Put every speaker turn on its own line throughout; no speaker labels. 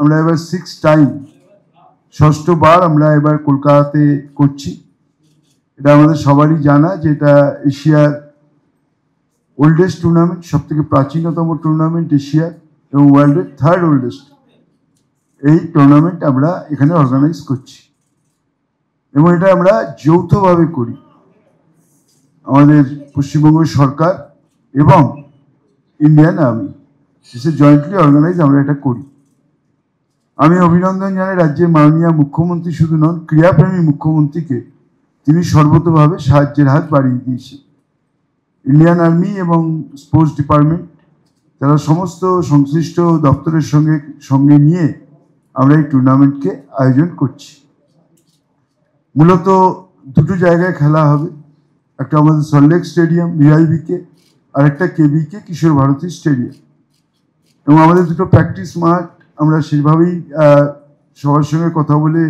আমরা এবার 6 টাইম ষষ্ঠবার আমরা এবার কলকাতাতে করছি। এটা আমাদের সবারই জানা যে এটা এশিয়ার ওল্ডেস্ট টুর্নামেন্ট, সব থেকে প্রাচীনতম টুর্নামেন্ট এশিয়ার এবং ওয়ার্ল্ডের 3rd ওল্ডেস্ট। এই টুর্নামেন্ট আমরা এখানে অর্গানাইজ করছি এবং এটা আমরা যৌথভাবে করি, আমাদের পশ্চিমবঙ্গ সরকার এবং ইন্ডিয়ান আর্মি এসে জয়েন্টলি অর্গানাইজ আমরা এটা করি। আমি অভিনন্দন জানাই রাজ্যের মাননীয় মুখ্যমন্ত্রী, শুধু নন ক্রীড়াপ্রেমী মুখ্যমন্ত্রীকে, তিনি সর্বতোভাবে সাহায্যের হাত বাড়িয়ে দিয়েছে। ইন্ডিয়ান আর্মি এবং স্পোর্টস ডিপার্টমেন্ট তারা সমস্ত সংশ্লিষ্ট দপ্তরের সঙ্গে নিয়ে আমরা এই টুর্নামেন্টকে আয়োজন করছি। মূলত দুটো জায়গায় খেলা হবে, একটা আমাদের সল্টলেক স্টেডিয়াম ভিআইবিকে, আর একটা কেবিকে কিশোর ভারতী স্টেডিয়াম। এবং আমাদের দুটো প্র্যাকটিস মাঠ আমরা সেভাবেই সবার সঙ্গে কথা বলে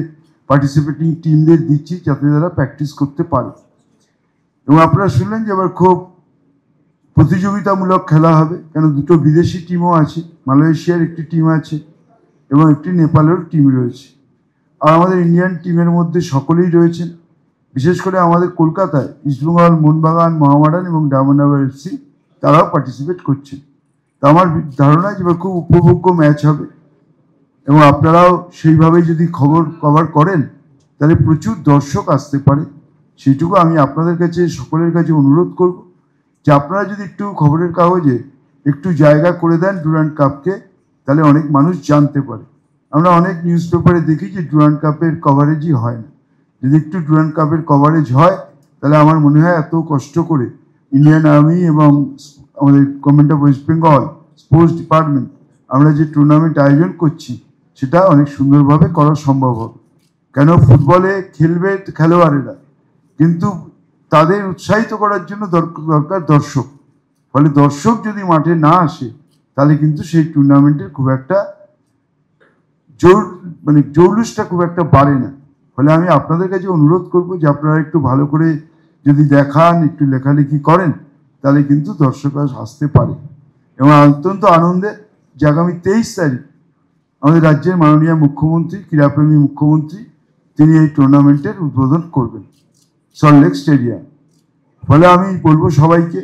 পার্টিসিপেটিং টিমদের দিচ্ছি যাতে তারা প্র্যাকটিস করতে পারে। এবং আপনারা শুনলেন যে এবার খুব প্রতিযোগিতামূলক খেলা হবে, কেন দুটো বিদেশি টিমও আছে, মালয়েশিয়ার একটি টিম আছে এবং একটি নেপালের টিম রয়েছে। আর আমাদের ইন্ডিয়ান টিমের মধ্যে সকলেই রয়েছেন, বিশেষ করে আমাদের কলকাতায় ইস্টবেঙ্গল, মোহনবাগান, মোহামেডান এবং ডায়মন্ড হারবার এফসি তারাও পার্টিসিপেট করছেন। তা আমার ধারণা যে এবার খুব উপভোগ্য ম্যাচ হবে এবং আপনারাও সেইভাবে যদি খবর কভার করেন তাহলে প্রচুর দর্শক আসতে পারে। সেইটুকু আমি আপনাদের কাছে সকলের কাছে অনুরোধ করব যে আপনারা যদি একটু খবরের কাগজে একটু জায়গা করে দেন ডুরান্ড কাপকে, তাহলে অনেক মানুষ জানতে পারে। আমরা অনেক নিউজ পেপারে দেখি যে ডুরান্ড কাপের কভারেজই হয় না। যদি একটু ডুরান্ড কাপের কভারেজ হয় তাহলে আমার মনে হয় এত কষ্ট করে ইন্ডিয়ান আর্মি এবং আমাদের government of West Bengal sports department আমরা যে টুর্নামেন্ট আয়োজন করছি সেটা অনেক সুন্দরভাবে করা সম্ভব হবে। কেন ফুটবলে খেলবে খেলোয়াড়েরা, কিন্তু তাদের উৎসাহিত করার জন্য দরকার দর্শক। ফলে দর্শক যদি মাঠে না আসে তাহলে কিন্তু সেই টুর্নামেন্টের খুব একটা জৌলুসটা খুব একটা বাড়ে না। ফলে আমি আপনাদের কাছে অনুরোধ করব যে আপনারা একটু ভালো করে যদি দেখান, একটু লেখালেখি করেন, তাহলে কিন্তু দর্শকরা আসতে পারে। এবং অত্যন্ত আনন্দের যে আগামী 23 তারিখ আমাদের রাজ্যের মাননীয় মুখ্যমন্ত্রী, ক্রীড়াপ্রেমী মুখ্যমন্ত্রী, তিনি এই টুর্নামেন্টের উদ্বোধন করবেন সল্টলেক স্টেডিয়াম। ফলে আমি বলবো সবাইকে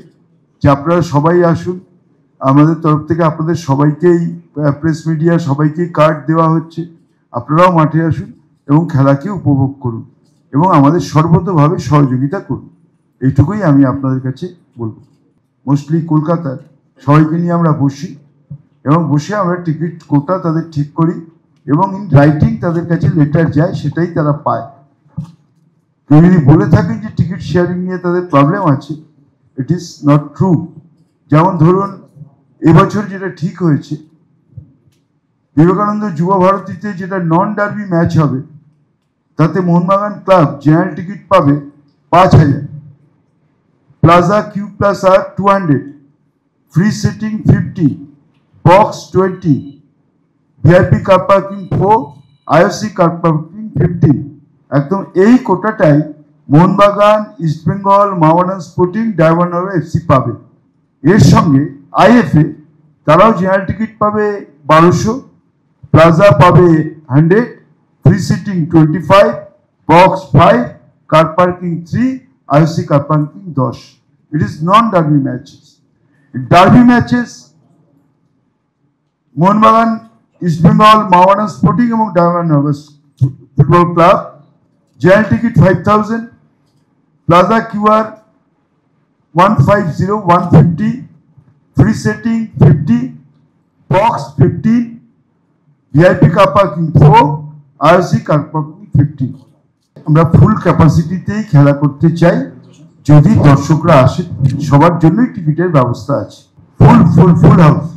যে আপনারা সবাই আসুন। আমাদের তরফ থেকে আপনাদের সবাইকেই, প্রেস মিডিয়া সবাইকেই কার্ড দেওয়া হচ্ছে, আপনারাও মাঠে আসুন এবং খেলাকে উপভোগ করুন এবং আমাদের সর্বতোভাবে সহযোগিতা করুন। এইটুকুই আমি আপনাদের কাছে বলবো। মোস্টলি কলকাতার সবাইকে নিয়ে আমরা বসি এবং বসে আমরা টিকিট কোটা তাদের ঠিক করি এবং ইন রাইটিং তাদের কাছে লেটার যায়, সেটাই তারা পায়। কেউ যদি বলে থাকেন যে টিকিট শেয়ারিং নিয়ে তাদের প্রবলেম আছে, ইট ইজ নট ট্রু। যেমন ধরুন এবছর যেটা ঠিক হয়েছে, বিবেকানন্দ যুব ভারতীতে যেটা নন ডার্বি ম্যাচ হবে, তাতে মোহনবাগান ক্লাব জেনারেল টিকিট পাবে 5000, প্লাজা কিউ প্লাস আর 200, free sitting 50, box 20, VIP car parking 4, IOC car parking 15। একদম এই কোটাটাই Mohun Bagan, East Bengal, Mohammedan Sporting, Diamond Harbour FC পাবে। এর সঙ্গে আইএফএ তারাও জেনারেল টিকিট পাবে 1200, প্লাজা পাবে 100, free sitting 25, box 5, car parking 3, IOC car parking 10। It is non derby matches. Derby matches Mohun Bagan, East Bengal, Mohammedan Sporting এবং Diamond Harbour football club general ticket 5000, plaza QR 150, 150, free setting 50, box 15, VIP car parking 4, IOC car parking 15। আমরা ফুল ক্যাপাসিটিতেই খেলা করতে চাই। যদি দর্শকরা আসে, সবার জন্যই টিকিটের ব্যবস্থা আছে, ফুল হাউস।